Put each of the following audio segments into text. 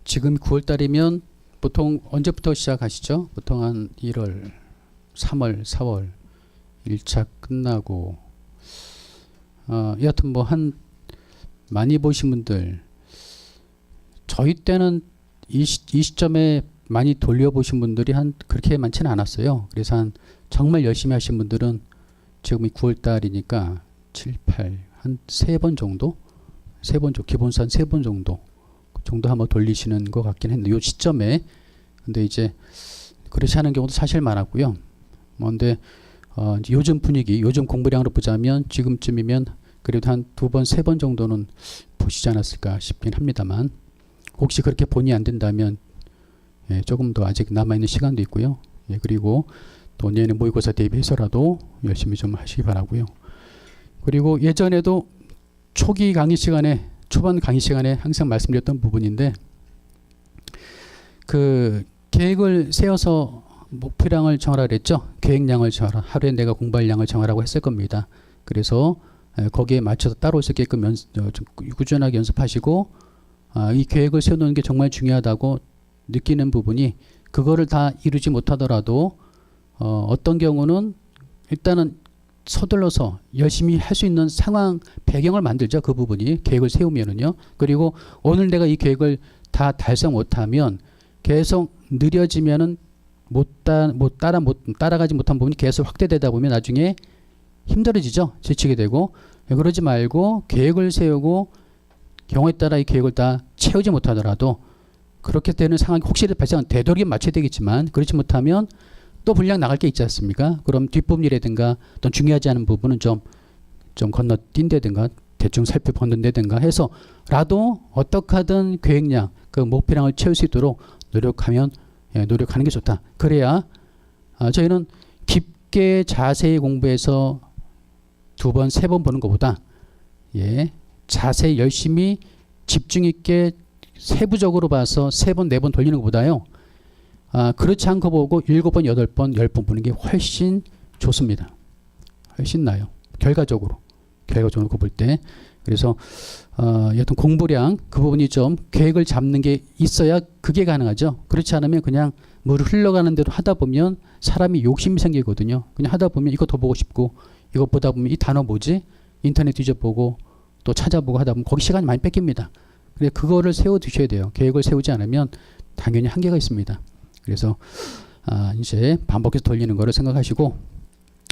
지금 9월달이면 보통 언제부터 시작하시죠? 보통 한 1월, 3월, 4월 1차 끝나고 여하튼 뭐 한 많이 보신 분들 저희 때는 이 시점에 많이 돌려보신 분들이 한 그렇게 많지는 않았어요. 그래서 한 정말 열심히 하신 분들은 지금이 9월달이니까 7, 8, 한 3번 정도? 3번 정도, 기본수 한 3번 정도 한번 돌리시는 것 같긴 했는데 이 시점에 근데 이제 그렇지 않은 경우도 사실 많았고요. 근데 요즘 분위기, 요즘 공부량으로 보자면 지금쯤이면 그래도 한 2번, 3번 정도는 보시지 않았을까 싶긴 합니다만 혹시 그렇게 본이 안 된다면 조금 더 아직 남아있는 시간도 있고요. 그리고 또 내년에 모의고사 대비해서라도 열심히 좀 하시기 바라고요. 그리고 예전에도 초기 강의 시간에 초반 강의 시간에 항상 말씀드렸던 부분인데 그 계획을 세워서 목표량을 정하라 그랬죠. 계획량을 정하라. 하루에 내가 공부할 양을 정하라고 했을 겁니다. 그래서 거기에 맞춰서 따라올 수 있게끔 꾸준하게 연습하시고 이 계획을 세워놓는 게 정말 중요하다고 느끼는 부분이 그거를 다 이루지 못하더라도 어떤 경우는 일단은 서둘러서 열심히 할 수 있는 상황 배경을 만들죠. 그 부분이 계획을 세우면은요. 그리고 오늘 내가 이 계획을 다 달성 못하면 계속 느려지면은 따라가지 못한 부분이 계속 확대되다 보면 나중에 힘들어지죠. 지치게 되고 그러지 말고 계획을 세우고 경우에 따라 이 계획을 다 채우지 못하더라도 그렇게 되는 상황이 혹시 발생한 되도록이면 맞춰야 되겠지만 그렇지 못하면 또 분량 나갈 게 있지 않습니까? 그럼 뒷부분이라든가 또 중요하지 않은 부분은 좀 건너뛴다든가 대충 살펴본다든가 해서라도 어떻게 하든 계획량, 그 목표량을 채울 수 있도록 노력하는 게 좋다. 그래야 저희는 깊게 자세히 공부해서 2번, 3번 보는 것보다 자세히 열심히 집중 있게 세부적으로 봐서 3번, 4번 돌리는 것보다요. 그렇지 않고 보고 7번, 8번, 10번 보는 게 훨씬 좋습니다. 훨씬 나아요. 결과적으로 볼 때. 그래서 여튼 공부량 그 부분이 좀 계획을 잡는 게 있어야 그게 가능하죠. 그렇지 않으면 그냥 물 흘러가는 대로 하다 보면 사람이 욕심이 생기거든요. 그냥 하다 보면 이거 더 보고 싶고 이거 보다 보면 이 단어 뭐지? 인터넷 뒤져보고 또 찾아보고 하다 보면 거기 시간이 많이 뺏깁니다. 그래서 그거를 세워두셔야 돼요. 계획을 세우지 않으면 당연히 한계가 있습니다. 그래서 이제 반복해서 돌리는 거를 생각하시고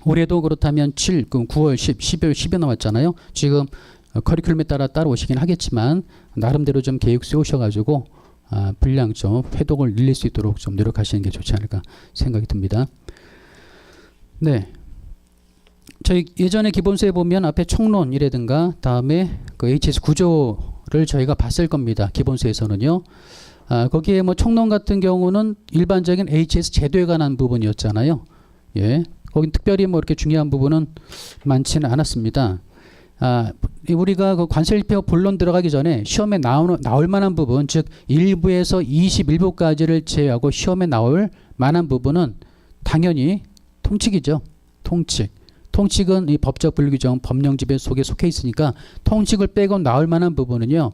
올해도 그렇다면 7, 9월, 10, 11월, 10일 남았잖아요. 지금 커리큘럼에 따라오시긴 하겠지만 나름대로 좀 계획 세우셔가지고 분량 좀 회독을 늘릴 수 있도록 좀 노력하시는 게 좋지 않을까 생각이 듭니다. 네, 저희 예전에 기본서에 보면 앞에 총론이라든가 다음에 그 HS 구조를 저희가 봤을 겁니다. 기본서에서는요. 거기에 뭐 총론 같은 경우는 일반적인 HS 제도에 관한 부분이었잖아요. 거긴 특별히 뭐 이렇게 중요한 부분은 많지는 않았습니다. 우리가 그 관세일표 본론 들어가기 전에 시험에 나올 만한 부분, 즉 1부에서 21부까지를 제외하고 시험에 나올 만한 부분은 당연히 통칙이죠. 통칙은 이 법적 불규정, 법령 지배 속에 속해 있으니까 통칙을 빼고 나올 만한 부분은요.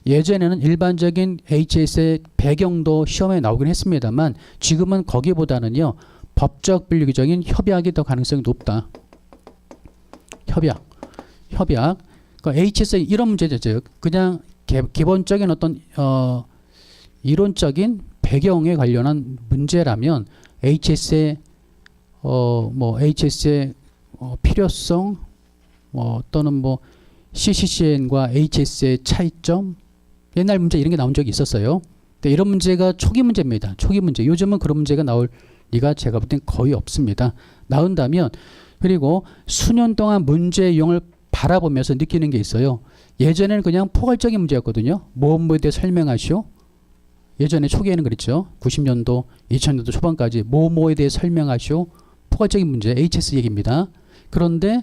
예전에는 일반적인 HS의 배경도 시험에 나오긴 했습니다만 지금은 거기보다는요. 법적 불규정인 협약이 더 가능성이 높다. 협약. 그러니까 HS 이런 문제죠. 즉 그냥 기본적인 어떤 이론적인 배경에 관련한 문제라면 HS의 필요성 또는 뭐 CCCN과 HS의 차이점 옛날 문제 이런 게 나온 적이 있었어요. 근데 이런 문제가 초기 문제입니다. 초기 문제. 요즘은 그런 문제가 나올 리가 제가 볼 땐 거의 없습니다. 나온다면 그리고 수년 동안 문제 유형을 바라보면서 느끼는 게 있어요. 예전에는 그냥 포괄적인 문제였거든요. 뭐에 대해 설명하시오. 예전에 초기에는 그랬죠. 90년도, 2000년도 초반까지 뭐에 대해 설명하시오. 포괄적인 문제, HS 얘기입니다. 그런데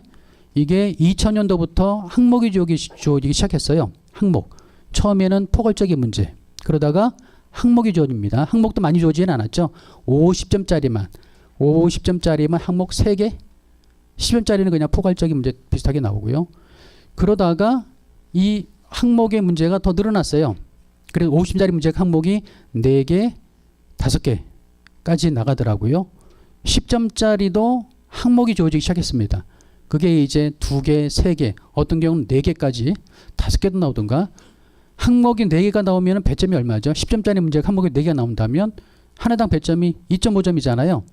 이게 2000년도부터 항목이 주어지기 시작했어요. 항목. 처음에는 포괄적인 문제. 그러다가 항목이 주어집니다. 항목도 많이 주어지진 않았죠. 50점짜리만 항목 3개, 10점짜리는 그냥 포괄적인 문제 비슷하게 나오고요. 그러다가 이 항목의 문제가 더 늘어났어요. 그래서 50짜리 문제가 항목이 4개, 5개까지 나가더라고요. 10점짜리도 항목이 주어지기 시작했습니다. 그게 이제 2개, 3개, 어떤 경우는 4개까지 5개도 나오던가. 항목이 4개가 나오면 배점이 얼마죠? 10점짜리 문제가 항목이 4개가 나온다면 하나당 배점이 2.5점이잖아요.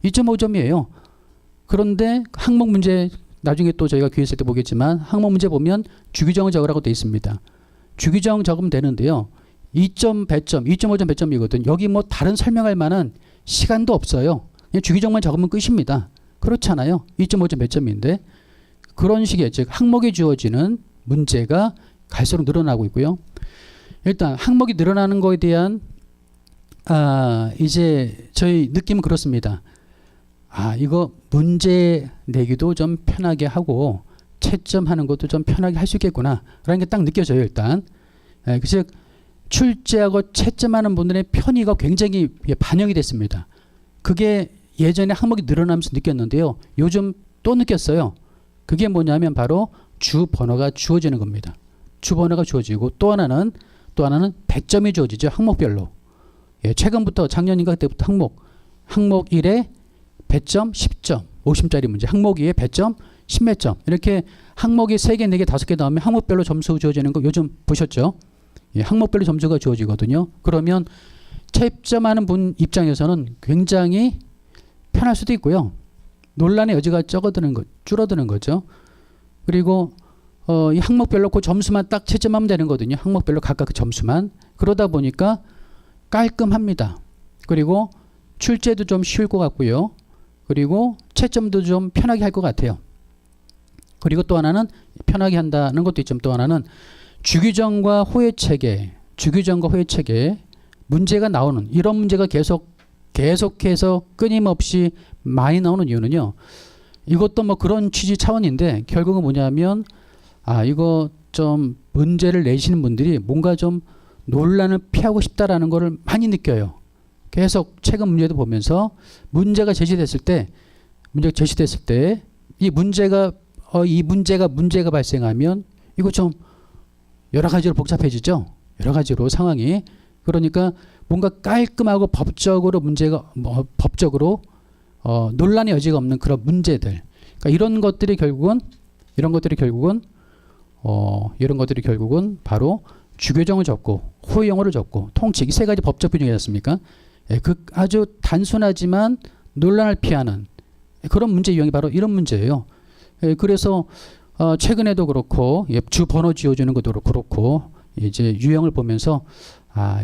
2.5점이에요. 그런데 항목 문제 나중에 또 저희가 기회 있을 때 보겠지만 항목 문제 보면 주규정을 적으라고 되어 있습니다. 주규정 적으면 되는데요. 2점 배점, 2.5점 배점이거든. 여기 뭐 다른 설명할 만한 시간도 없어요. 그냥 주규정만 적으면 끝입니다. 그렇잖아요. 2.5점 배점인데 그런 식의 즉 항목이 주어지는 문제가 갈수록 늘어나고 있고요. 일단 항목이 늘어나는 거에 대한 이제 저희 느낌은 그렇습니다. 이거 문제 내기도 좀 편하게 하고 채점하는 것도 좀 편하게 할 수 있겠구나 라는 게 딱 느껴져요. 일단 즉 출제하고 채점하는 분들의 편의가 굉장히 반영이 됐습니다. 그게 예전에 항목이 늘어나면서 느꼈는데요. 요즘 또 느꼈어요. 그게 뭐냐면 바로 주 번호가 주어지는 겁니다. 주 번호가 주어지고 또 하나는 배점이 주어지죠. 항목별로. 최근부터 작년인가 그때부터 항목 1에 배점 10점, 50짜리 문제. 항목 2에 배점 10몇 점. 이렇게 항목이 3개, 4개, 5개 나오면 항목별로 점수 주어지는 거 요즘 보셨죠? 항목별로 점수가 주어지거든요. 그러면 채점하는 분 입장에서는 굉장히 편할 수도 있고요. 논란의 여지가 줄어드는 거죠. 그리고 이 항목별로 그 점수만 딱 채점하면 되는 거거든요. 항목별로 각각 그 점수만. 그러다 보니까 깔끔합니다. 그리고 출제도 좀 쉬울 것 같고요. 그리고 채점도 좀 편하게 할 것 같아요. 그리고 또 하나는 편하게 한다는 것도 있지만 또 하나는 주규정과 호혜체계 문제가 나오는 이런 문제가 계속해서 끊임없이 많이 나오는 이유는요. 이것도 뭐 그런 취지 차원인데 결국은 뭐냐면 이거 좀 문제를 내시는 분들이 뭔가 좀 논란을 피하고 싶다라는 거를 많이 느껴요. 계속 최근 문제도 보면서 문제가 제시됐을 때 이 문제가 발생하면 이거 좀 여러 가지로 복잡해지죠. 여러 가지로 상황이. 그러니까 뭔가 깔끔하고 법적으로 논란의 여지가 없는 그런 문제들. 그러니까 이런 것들이 결국은 바로 주규정을 적고 호의영어를 적고 통칙 이 3가지 법적 규정이지 않습니까? 아주 단순하지만 논란을 피하는 그런 문제 유형이 바로 이런 문제예요. 그래서 최근에도 그렇고 주 번호 지어주는 것도 그렇고 이제 유형을 보면서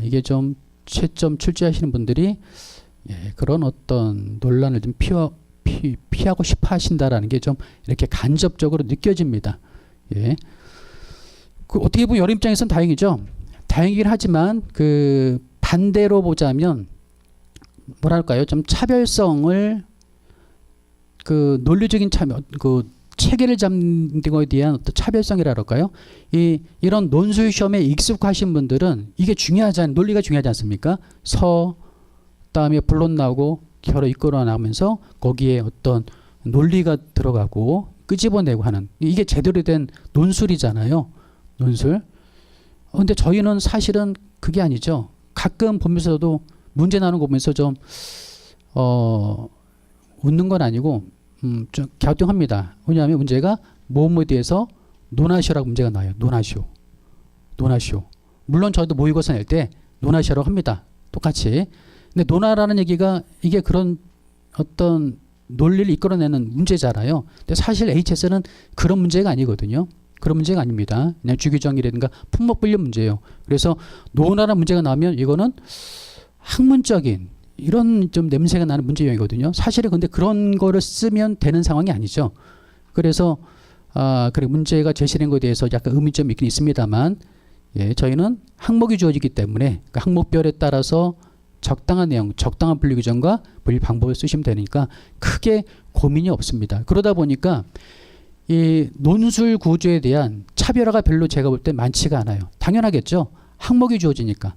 이게 좀 채점 출제하시는 분들이 그런 어떤 논란을 좀 피하고 싶어 하신다라는 게 좀 이렇게 간접적으로 느껴집니다. 어떻게 보면 여러 입장에서는 다행이죠. 다행이긴 하지만 그 반대로 보자면 뭐랄까요? 좀 차별성을 그 논리적인 체계를 잡는 거에 대한 어떤 차별성이랄까요? 이런 논술 시험에 익숙하신 분들은 이게 논리가 중요하지 않습니까? 그다음에 본론 나오고 결어 이끌어 나오면서 거기에 어떤 논리가 들어가고 끄집어내고 하는 이게 제대로 된 논술이잖아요. 논술. 근데 저희는 사실은 그게 아니죠. 가끔 보면서도 문제 나오는 거 보면서 좀 웃는 건 아니고 좀 갸우뚱합니다. 왜냐하면 문제가 뭐뭐에 대해서 논하시오라고 문제가 나와요. 논하시오. 물론 저도 모의고사 낼 때 논하시오라고 합니다. 똑같이. 근데 논하라는 얘기가 이게 그런 어떤 논리를 이끌어내는 문제잖아요. 근데 사실 HS는 그런 문제가 아니거든요. 그런 문제가 아닙니다. 그냥 주규정이라든가 품목분류 문제예요. 그래서 논하라는 문제가 나오면 이거는 학문적인 이런 좀 냄새가 나는 문제 유형이거든요. 사실은 근데 그런 거를 쓰면 되는 상황이 아니죠. 그래서 그리고 문제가 제시된 것에 대해서 약간 의문점이 있긴 있습니다만 저희는 항목이 주어지기 때문에 그 항목별에 따라서 적당한 내용, 적당한 분류 규정과 분류 방법을 쓰시면 되니까 크게 고민이 없습니다. 그러다 보니까 이 논술 구조에 대한 차별화가 별로 제가 볼 때 많지가 않아요. 당연하겠죠. 항목이 주어지니까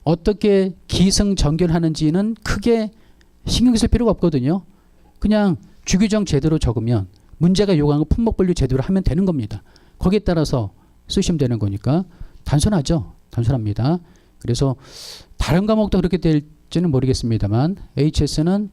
어떻게 기승전결하는지는 크게 신경 쓸 필요가 없거든요. 그냥 주규정 제대로 적으면 문제가 요구하는 품목분류 제대로 하면 되는 겁니다. 거기에 따라서 쓰시면 되는 거니까 단순하죠. 단순합니다. 그래서 다른 과목도 그렇게 될지는 모르겠습니다만 HS는